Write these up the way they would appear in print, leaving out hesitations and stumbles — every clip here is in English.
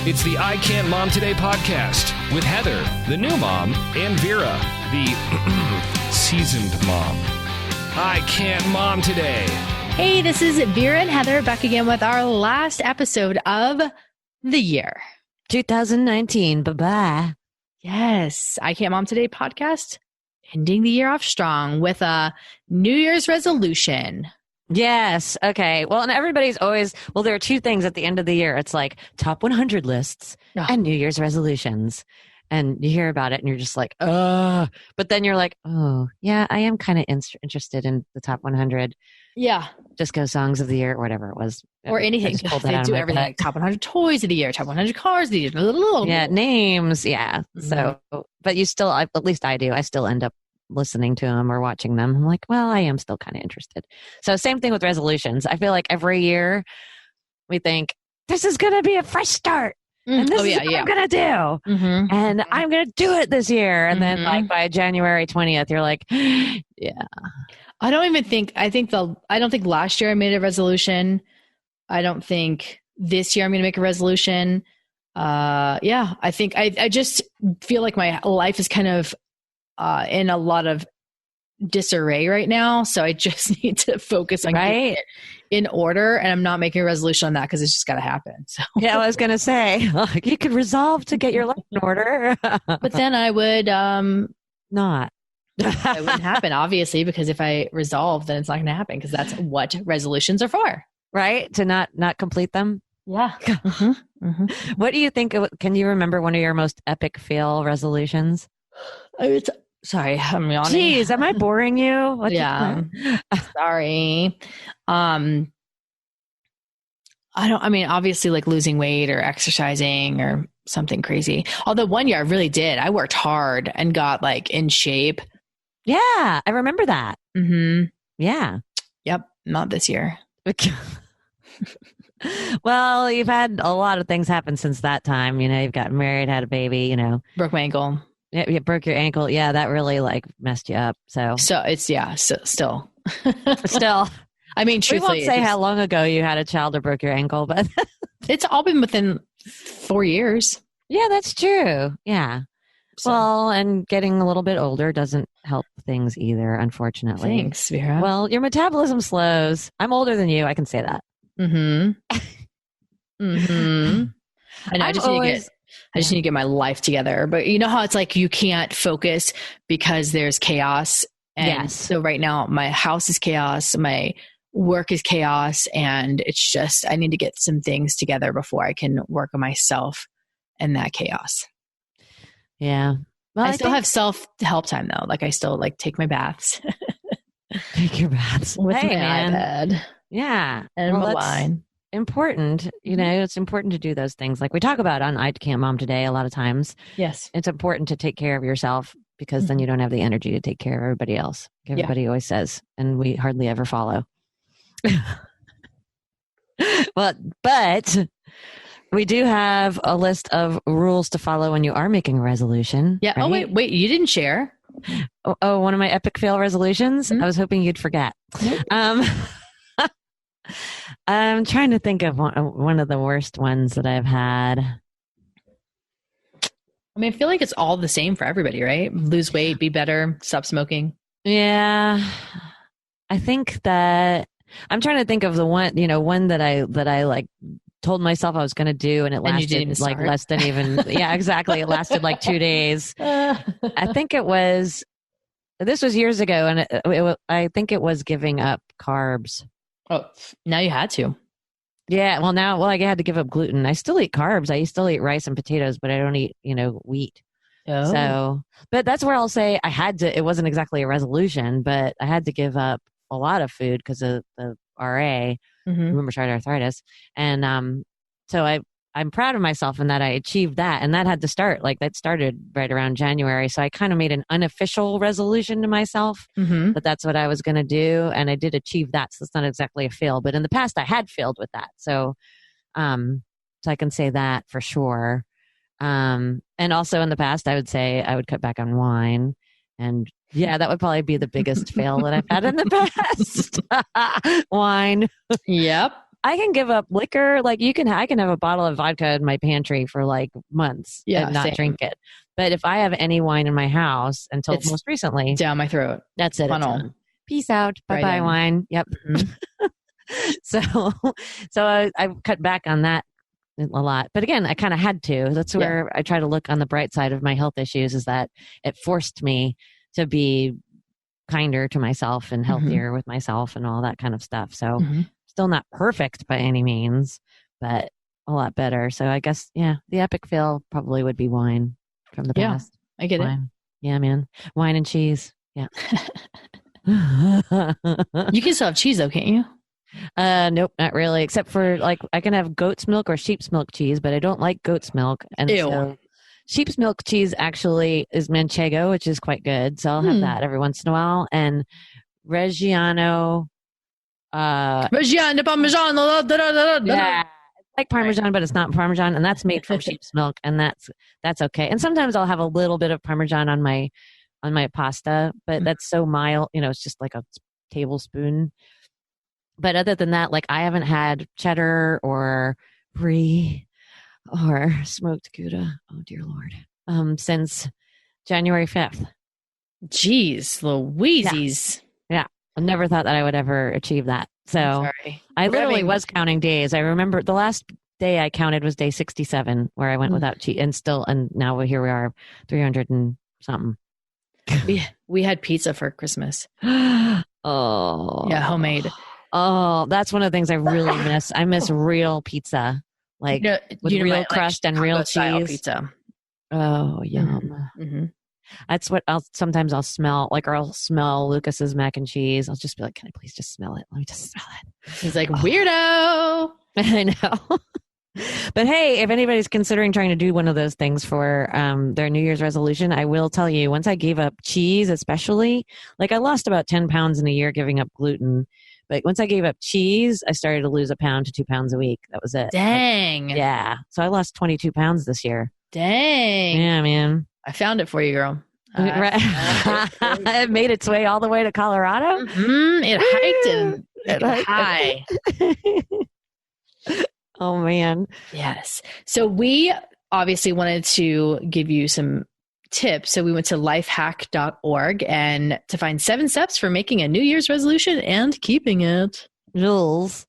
It's the I Can't Mom Today podcast with Heather, the new mom, and Vera, the seasoned mom. I Can't Mom Today. Hey, this is Vera and Heather back again with our last episode of the year. 2019. Bye-bye. Yes, I Can't Mom Today podcast, ending the year off strong with a New Year's resolution. Yes. Okay. Well, and everybody's always, there are two things at the end of the year. It's like top 100 lists and New Year's resolutions. And you hear about it and you're just like, oh, but then you're like, oh, yeah, I am kind of interested in the top 100. Yeah. Disco songs of the year or whatever it was. Or anything. They do everything. Like top 100 toys of the year, top 100 cars of the year. Yeah. Names. Yeah. Mm-hmm. So, but you still, at least I do. I still end up listening to them or watching them. I'm like, well, I am still kind of interested. So same thing with resolutions. I feel like every year we think this is going to be a fresh start. And this is what I'm going to do. Mm-hmm. And I'm going to do it this year. And then like by January 20th, you're like, yeah. I don't think last year I made a resolution. I don't think this year I'm going to make a resolution. I think I just feel like my life is kind of in a lot of disarray right now. So I just need to focus on getting it in order. And I'm not making a resolution on that because it's just got to happen. So yeah, I was going to say, you could resolve to get your life in order. But then I would not. It wouldn't happen, obviously, because if I resolve, then it's not going to happen because that's what resolutions are for. Right? To not complete them? Yeah. What do you think? Can you remember one of your most epic fail resolutions? Sorry, I'm yawning. Jeez, am I boring you? Sorry. Obviously like losing weight or exercising or something crazy. Although one year I really did. I worked hard and got like in shape. Yeah, I remember that. Mm-hmm. Yeah. Yep. Not this year. Well, you've had a lot of things happen since that time. You know, you've gotten married, had a baby, Broke my ankle. Yeah, you broke your ankle. Yeah, that really like messed you up. So it's, still. Still. I mean, truthfully. We won't say how long ago you had a child or broke your ankle, but. It's all been within 4 years. Yeah, that's true. Yeah. So. Well, and getting a little bit older doesn't help things either, unfortunately. Thanks, Vera. Well, your metabolism slows. I'm older than you. I can say that. Mm-hmm. Mm-hmm. And I just need to get my life together. But you know how it's like you can't focus because there's chaos. And so right now my house is chaos. My work is chaos. And it's just, I need to get some things together before I can work on myself and that chaos. Yeah. Well, I still have self-help time though. Like I still like take my baths. Take your baths. With my iPad. Yeah. And my wine. Important, it's important to do those things like we talk about on I Can't Mom Today a lot of times. Yes. It's important to take care of yourself because then you don't have the energy to take care of everybody else. Everybody always says, and we hardly ever follow. But we do have a list of rules to follow when you are making a resolution. Yeah. Right? Oh, wait, you didn't share. Oh, one of my epic fail resolutions? I was hoping you'd forget. I'm trying to think of one of the worst ones that I've had. I mean, I feel like it's all the same for everybody, right? Lose weight, be better, stop smoking. Yeah. I think that I'm trying to think of the one that I like told myself I was going to do and it lasted like less than even, yeah, exactly. It lasted like 2 days. I think this was years ago and I think it was giving up carbs. Oh, now you had to. Yeah. Well, I had to give up gluten. I still eat carbs. I still eat rice and potatoes, but I don't eat, wheat. Oh. So, but that's where I'll say I had to, it wasn't exactly a resolution, but I had to give up a lot of food because of the RA, rheumatoid arthritis. And so I'm proud of myself in that I achieved that. And that had to start, that started right around January. So I kind of made an unofficial resolution to myself that that's what I was going to do. And I did achieve that. So it's not exactly a fail, but in the past I had failed with that. So, so I can say that for sure. And also in the past, I would say I would cut back on wine. And yeah, that would probably be the biggest fail that I've had in the past. Wine. Yep. I can give up liquor. Like I can have a bottle of vodka in my pantry for like months and not drink it. But if I have any wine in my house until most recently, down my throat. That's it. Funnel. Peace out. Bye bye wine. Yep. Mm-hmm. So I cut back on that a lot. But again, I kind of had to. That's where I try to look on the bright side of my health issues, is that it forced me to be kinder to myself and healthier with myself and all that kind of stuff. So still not perfect by any means, but a lot better. So I guess, the epic fail probably would be wine from the past. I get it. Yeah, man. Wine and cheese. Yeah. You can still have cheese though, can't you? Nope, not really. Except for like I can have goat's milk or sheep's milk cheese, but I don't like goat's milk. And so sheep's milk cheese actually is manchego, which is quite good. So I'll have that every once in a while. And Reggiano Parmigiano. Yeah. It's like Parmesan, but it's not Parmesan, and that's made from sheep's milk, and that's okay. And sometimes I'll have a little bit of Parmesan on my pasta, but that's so mild, it's just like a tablespoon. But other than that, like I haven't had cheddar or brie or smoked Gouda. Oh dear Lord. Since January 5th. Jeez, Louises. Yeah. I never thought that I would ever achieve that. So I literally was counting days. I remember the last day I counted was day 67, where I went without cheese, and now here we are, 300 and something. We had pizza for Christmas. Oh. Yeah, homemade. Oh, that's one of the things I really miss. I miss real pizza, like with real crust and real cheese. Pizza. Oh, yum. Mm-hmm. That's what I'll smell, or I'll smell Lucas's mac and cheese. I'll just be like, can I please just smell it? Let me just smell it. He's like, weirdo. I know. But hey, if anybody's considering trying to do one of those things for their New Year's resolution, I will tell you, once I gave up cheese, especially, like I lost about 10 pounds in a year giving up gluten. But once I gave up cheese, I started to lose 1 pound to 2 pounds a week. That was it. Dang. Yeah. So I lost 22 pounds this year. Dang. Yeah, man. I found it for you, girl. It made its way all the way to Colorado. It hiked and high. Oh, man. Yes. So we obviously wanted to give you some tips. So we went to lifehack.org and to find 7 steps for making a New Year's resolution and keeping it. Jules.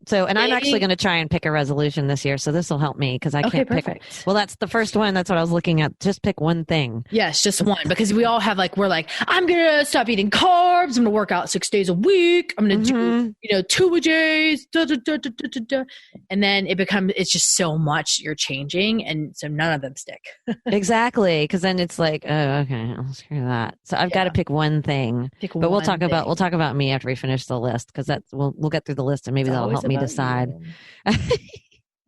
So, and I'm actually going to try and pick a resolution this year. So this will help me because I can't pick. Well, that's the first one. That's what I was looking at. Just pick one thing. Yes, just one. Because we all have we're like, I'm going to stop eating carbs. I'm going to work out 6 days a week. I'm going to do, 2 a days. And then it's just so much you're changing. And so none of them stick. Exactly. Because then it's like, oh, okay, I'll screw that. So I've got to pick one thing. But we'll talk about me after we finish the list, because we'll get through the list and maybe that'll help me decide.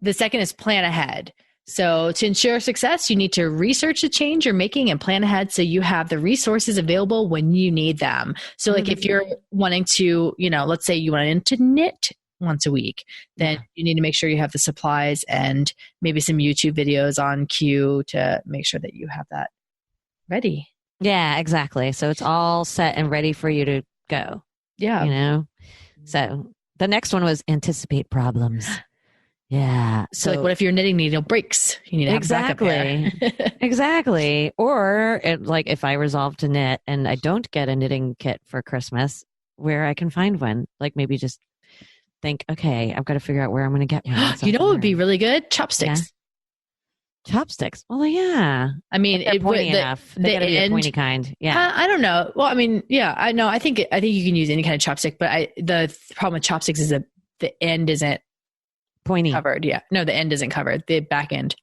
The second is plan ahead. So to ensure success, you need to research the change you're making and plan ahead so you have the resources available when you need them. So if you're wanting to, let's say you wanted to knit once a week, then you need to make sure you have the supplies and maybe some YouTube videos on cue to make sure that you have that ready. Yeah, exactly. So it's all set and ready for you to go. Yeah. So the next one was anticipate problems. Yeah. So what if your knitting needle breaks? You need to have exactly. Exactly. Or if I resolve to knit and I don't get a knitting kit for Christmas, where I can find one, maybe just think, okay, I've got to figure out where I'm going to get one. You know what would be really good? Chopsticks. Yeah. Chopsticks. Well, yeah. I mean, they're pointy enough. They gotta be a pointy kind. Yeah. I don't know. Well, I mean, yeah, I know. I think you can use any kind of chopstick, but the problem with chopsticks is that the end isn't pointy covered. Yeah. No, the end isn't covered. The back end.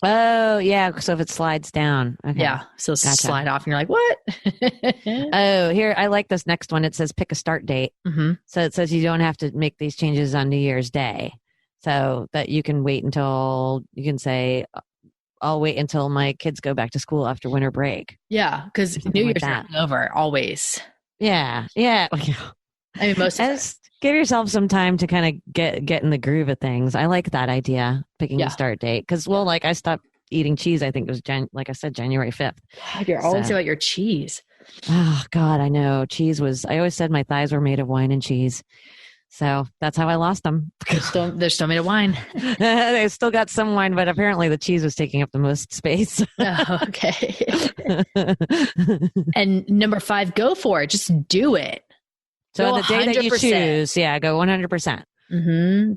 Oh, yeah. So if it slides down. Okay. Yeah. So slide off and you're like, what? Oh, here. I like this next one. It says pick a start date. So it says you don't have to make these changes on New Year's Day. So that you can wait until you can say, I'll wait until my kids go back to school after winter break. Yeah, because New Year's not over always. Yeah, yeah. I mean, most of it. Give yourself some time to kind of get in the groove of things. I like that idea, picking a start date. Because, I stopped eating cheese. I think it was, January 5th. God, you're always about your cheese. Oh, God, I know. Cheese was, I always said my thighs were made of wine and cheese. So that's how I lost them. They're still made of wine. They still got some wine, but apparently the cheese was taking up the most space. Oh, okay. And number 5, go for it. Just do it. So Go the day that you 100%. choose, go 100%.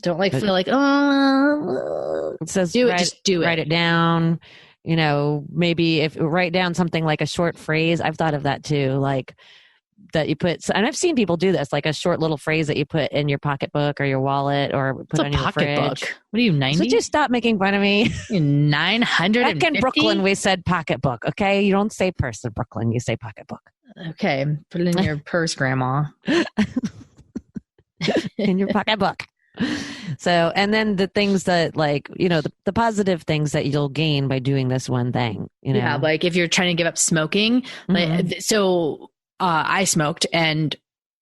Don't feel like, oh, It says do it. Just do it. Write it down. Maybe if write down something like a short phrase. I've thought of that too, like that you put, and I've seen people do this, like a short little phrase that you put in your pocketbook or your wallet or put on your fridge. What are you, 90? So just stop making fun of me. 950? Back in Brooklyn, we said pocketbook. Okay, you don't say purse in Brooklyn, you say pocketbook. Okay, put it in your purse, Grandma. In your pocketbook. So, and then the things that the positive things that you'll gain by doing this one thing, Yeah, like if you're trying to give up smoking, I smoked, and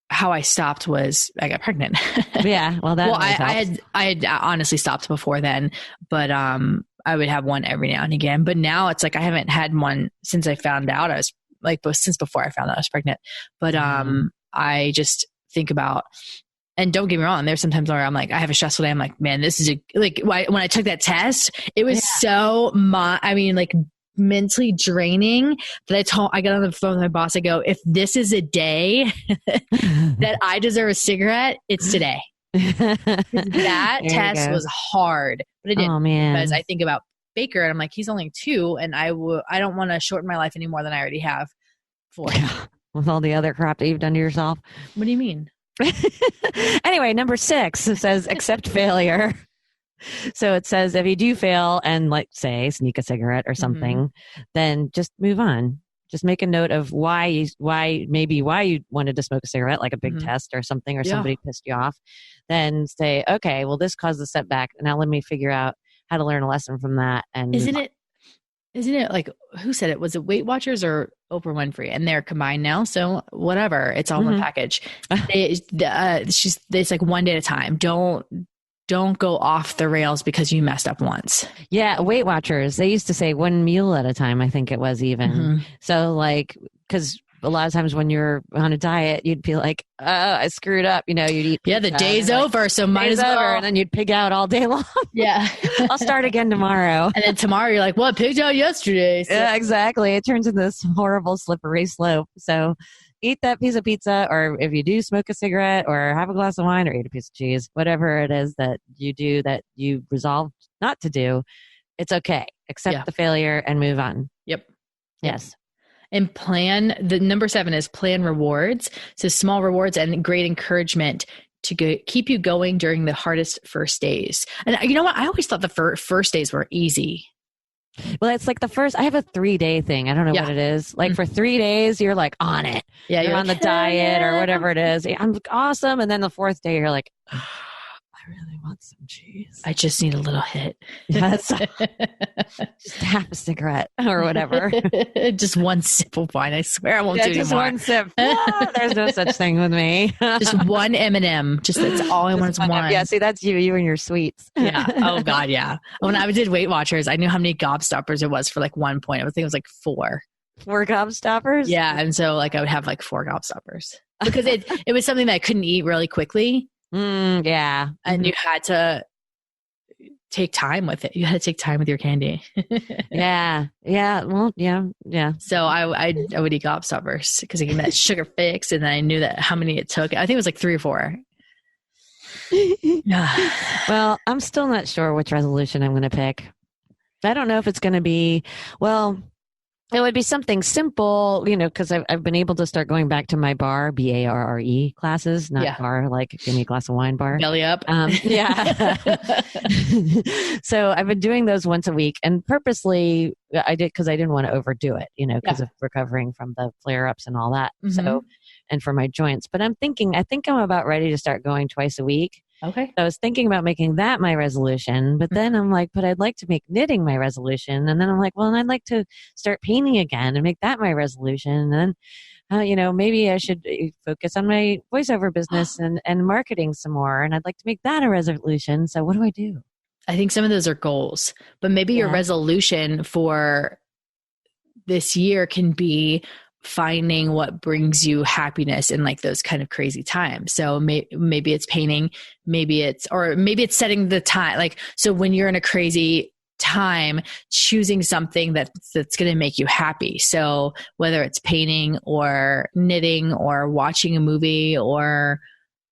how I stopped was I got pregnant. Yeah, well, I had honestly stopped before then, but I would have one every now and again. But now it's like I haven't had one since I found out I was since before I found out I was pregnant. But I just think about. And don't get me wrong, there's sometimes where I'm like, I have a stressful day. I'm like, man, this is when I took that test, it was mentally draining that I got on the phone with my boss. I go, if this is a day that I deserve a cigarette, it's today. That test was hard, but it didn't. Oh, man. Because I think about Baker and I'm like, he's only 2 and I don't want to shorten my life any more than I already have. With all the other crap that you've done to yourself. What do you mean? Anyway, number 6 says accept failure. So it says if you do fail and say sneak a cigarette or something, then just move on. Just make a note of why you wanted to smoke a cigarette, like a big test or something, or somebody pissed you off. Then say, okay, well, this caused a setback. Now let me figure out how to learn a lesson from that. And Isn't it like, who said it? Was it Weight Watchers or Oprah Winfrey? And they're combined now. So whatever, it's all one package. It's like one day at a time. Don't go off the rails because you messed up once. Yeah. Weight Watchers, they used to say 1 meal at a time. I think it was even. So because a lot of times when you're on a diet, you'd be like, oh, I screwed up. You'd eat. Yeah, the day's over, so might as well. And then you'd pig out all day long. Yeah. I'll start again tomorrow. And then tomorrow you're like, well, I pigged out yesterday. So. Yeah, exactly. It turns into this horrible slippery slope. So eat that piece of pizza, or if you do smoke a cigarette or have a glass of wine or eat a piece of cheese, whatever it is that you do that you resolved not to do, it's okay. Accept the failure and move on. Yep. Yes. And the number 7 is plan rewards. So small rewards and great encouragement to keep you going during the hardest first days. And you know what? I always thought the first days were easy. Well, it's like I have a 3-day thing. I don't know what it is. Like for 3 days, you're like on it. Yeah. You're on the diet or whatever it is. I'm awesome. And then the 4th day, you're like, I really want some cheese. I just need a little hit. Yes. Just half a cigarette or whatever. Just one sip of wine. I swear I won't do just anymore. One sip. There's no such thing with me. Just one M&M. That's all I want is one. Yeah, see, that's you and your sweets. Yeah. Oh, God, yeah. When I did Weight Watchers, I knew how many gobstoppers it was for one point. I think it was 4. 4 gobstoppers? Yeah. And so I would have 4 gobstoppers because it was something that I couldn't eat really quickly. Yeah. And you had to take time with it. You had to take time with your candy. Yeah. Yeah. Well, yeah. Yeah. So I would eat gobstoppers because I get that sugar fix, and then I knew that how many it took. I think it was 3 or 4. Well, I'm still not sure which resolution I'm going to pick. I don't know if it's going to be, it would be something simple, because I've been able to start going back to my BARRE classes, not bar, like give me a glass of wine bar. Belly up. Yeah. So I've been doing those once a week, and purposely I did because I didn't want to overdo it, because of recovering from the flare-ups and all that. So, and for my joints. But I think I'm about ready to start going twice a week. Okay. So I was thinking about making that my resolution, but then I'm like, but I'd like to make knitting my resolution. And then I'm like, well, and I'd like to start painting again and make that my resolution. And then, maybe I should focus on my voiceover business and marketing some more. And I'd like to make that a resolution. So what do I do? I think some of those are goals, but maybe your resolution for this year can be finding what brings you happiness in like those kind of crazy times. So maybe it's painting, maybe it's setting the time. Like, so when you're in a crazy time, choosing something that's going to make you happy. So whether it's painting or knitting or watching a movie or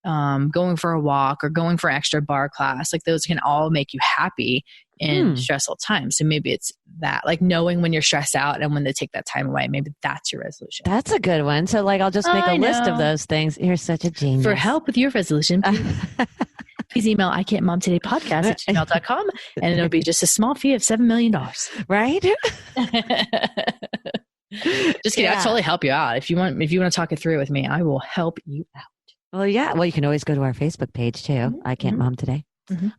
going for a walk or going for an extra bar class, like those can all make you happy in stressful times. So maybe it's that, like knowing when you're stressed out and when to take that time away. Maybe that's your resolution. That's a good one. So like, I'll just make a list of those things. You're such a genius. For help with your resolution, please email ican'tmomtodaypodcast@gmail.com and it'll be just a small fee of $7 million. Right? Just kidding. I'll totally help you out. If you want to talk it through with me, I will help you out. Well, yeah. Well, you can always go to our Facebook page too. I Can't Mom Today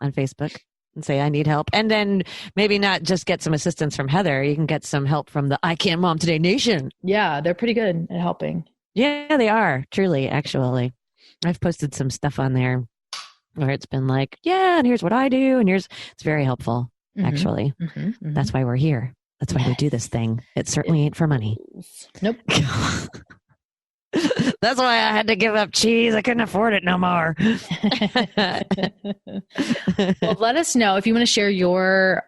on Facebook and say, I need help. And then maybe not just get some assistance from Heather. You can get some help from the I Can't Mom Today Nation. Yeah. They're pretty good at helping. Yeah, they are. Truly, actually. I've posted some stuff on there where it's been like, yeah, and here's what I do. And it's very helpful, actually. That's why we're here. That's why we do this thing. It certainly ain't for money. Nope. That's why I had to give up cheese. I couldn't afford it no more. Well, let us know if you want to share your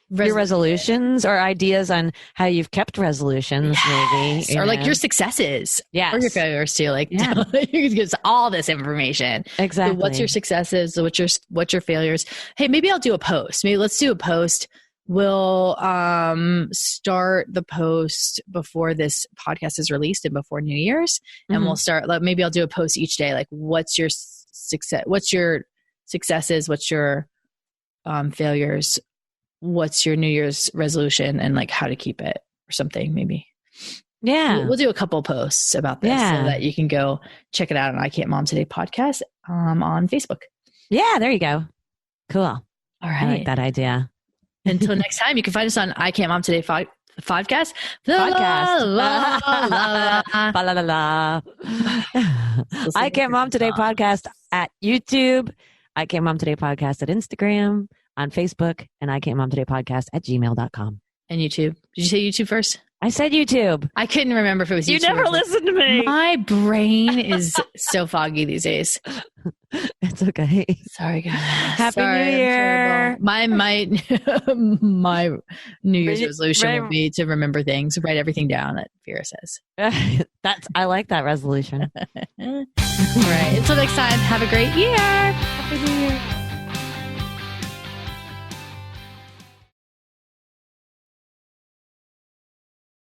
resolutions or ideas on how you've kept resolutions, maybe. Or like your successes. Yes. Or your failures too. Like you can get all this information. Exactly. So what's your successes? What's your failures? Hey, maybe I'll do a post. Maybe let's do a post. We'll start the post before this podcast is released and before New Year's. And we'll start, maybe I'll do a post each day. Like what's your success? What's your successes? What's your failures? What's your New Year's resolution and like how to keep it or something maybe. Yeah. We'll do a couple posts about this so that you can go check it out on I Can't Mom Today podcast on Facebook. Yeah, there you go. Cool. All right. I like that idea. Until next time, you can find us on I Can't Mom Today podcast. I Can't Mom Today podcast at YouTube. I Can't Mom Today podcast at Instagram, on Facebook, and I Can't Mom Today podcast at gmail.com. And YouTube. Did you say YouTube first? I said YouTube. I couldn't remember if it was YouTube. You never listened to me. My brain is so foggy these days. It's okay. Sorry, guys. Happy New Year. My New Year's resolution will be to remember things, write everything down that Vera says. I like that resolution. All right. Until next time, have a great year. Happy New Year.